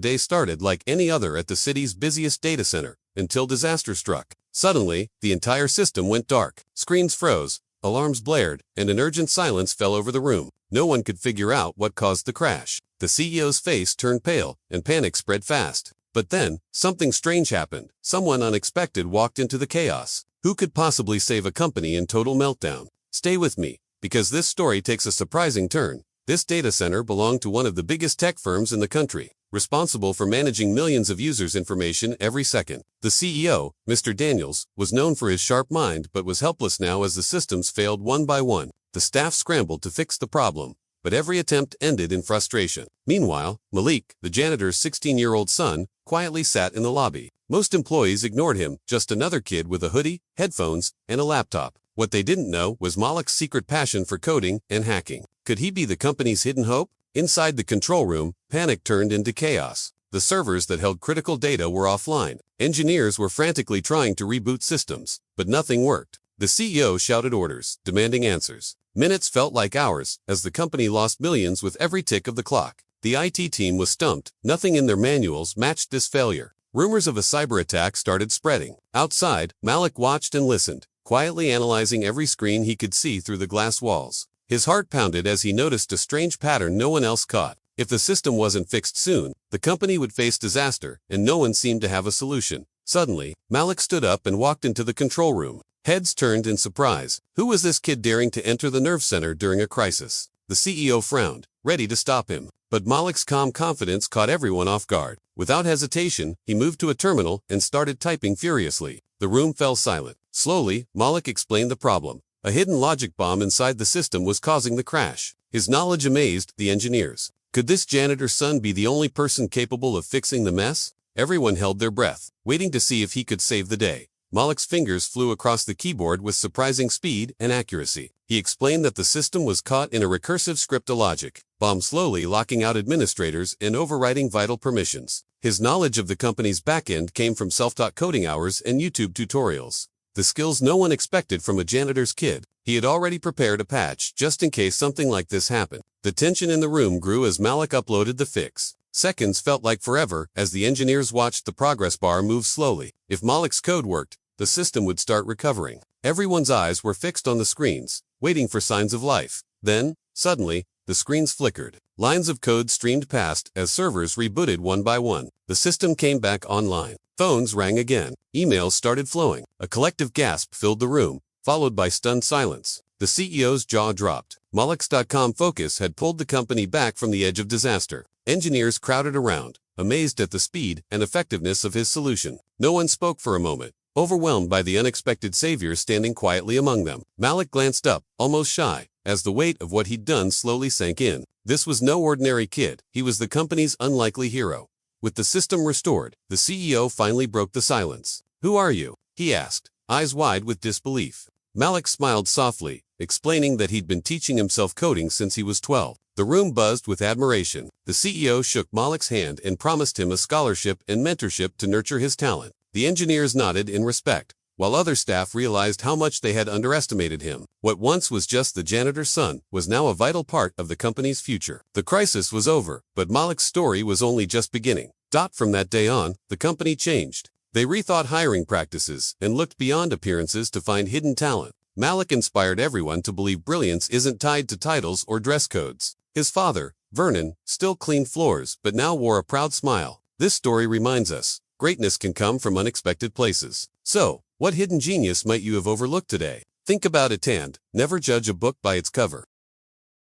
day started like any other at the city's busiest data center, until disaster struck. Suddenly, the entire system went dark. Screens froze, alarms blared, and an urgent silence fell over the room. No one could figure out what caused the crash. The CEO's face turned pale, and panic spread fast. But then, something strange happened. Someone unexpected walked into the chaos. Who could possibly save a company in total meltdown? Stay with me, because this story takes a surprising turn. This data center belonged to one of the biggest tech firms in the country, responsible for managing millions of users' information every second. The CEO, Mr. Daniels, was known for his sharp mind but was helpless now as the systems failed one by one. The staff scrambled to fix the problem, but every attempt ended in frustration. Meanwhile, Malik, the janitor's 16-year-old son, quietly sat in the lobby. Most employees ignored him, just another kid with a hoodie, headphones, and a laptop. What they didn't know was Malik's secret passion for coding and hacking. Could he be the company's hidden hope? Inside the control room, panic turned into chaos. The servers that held critical data were offline. Engineers were frantically trying to reboot systems, but nothing worked. The CEO shouted orders, demanding answers. Minutes felt like hours, as the company lost millions with every tick of the clock. The IT team was stumped. Nothing in their manuals matched this failure. Rumors of a cyber attack started spreading. Outside, Malik watched and listened, quietly analyzing every screen he could see through the glass walls. His heart pounded as he noticed a strange pattern no one else caught. If the system wasn't fixed soon, the company would face disaster, and no one seemed to have a solution. Suddenly, Malik stood up and walked into the control room. Heads turned in surprise. Who was this kid daring to enter the nerve center during a crisis? The CEO frowned, ready to stop him. But Malik's calm confidence caught everyone off guard. Without hesitation, he moved to a terminal and started typing furiously. The room fell silent. Slowly, Malik explained the problem. A hidden logic bomb inside the system was causing the crash. His knowledge amazed the engineers. Could this janitor's son be the only person capable of fixing the mess? Everyone held their breath, waiting to see if he could save the day. Malik's fingers flew across the keyboard with surprising speed and accuracy. He explained that the system was caught in a recursive script logic bomb, slowly locking out administrators and overriding vital permissions. His knowledge of the company's backend came from self-taught coding hours and YouTube tutorials. The skills no one expected from a janitor's kid. He had already prepared a patch just in case something like this happened. The tension in the room grew as Malik uploaded the fix. Seconds felt like forever as the engineers watched the progress bar move slowly. If Malik's code worked, the system would start recovering. Everyone's eyes were fixed on the screens, waiting for signs of life. Then, suddenly, the screens flickered. Lines of code streamed past as servers rebooted one by one. The system came back online. Phones rang again. Emails started flowing. A collective gasp filled the room, followed by stunned silence. The CEO's jaw dropped. Malik's.com focus had pulled the company back from the edge of disaster. Engineers crowded around, amazed at the speed and effectiveness of his solution. No one spoke for a moment, overwhelmed by the unexpected savior standing quietly among them. Malik glanced up, almost shy, as the weight of what he'd done slowly sank in. This was no ordinary kid. He was the company's unlikely hero. With the system restored, the CEO finally broke the silence. "Who are you?" he asked, eyes wide with disbelief. Malik smiled softly, explaining that he'd been teaching himself coding since he was 12. The room buzzed with admiration. The CEO shook Malik's hand and promised him a scholarship and mentorship to nurture his talent. The engineers nodded in respect, while other staff realized how much they had underestimated him. What once was just the janitor's son was now a vital part of the company's future. The crisis was over, but Malik's story was only just beginning. From that day on, the company changed. They rethought hiring practices and looked beyond appearances to find hidden talent. Malik inspired everyone to believe brilliance isn't tied to titles or dress codes. His father, Vernon, still cleaned floors but now wore a proud smile. This story reminds us, greatness can come from unexpected places. So, what hidden genius might you have overlooked today? Think about it and never judge a book by its cover.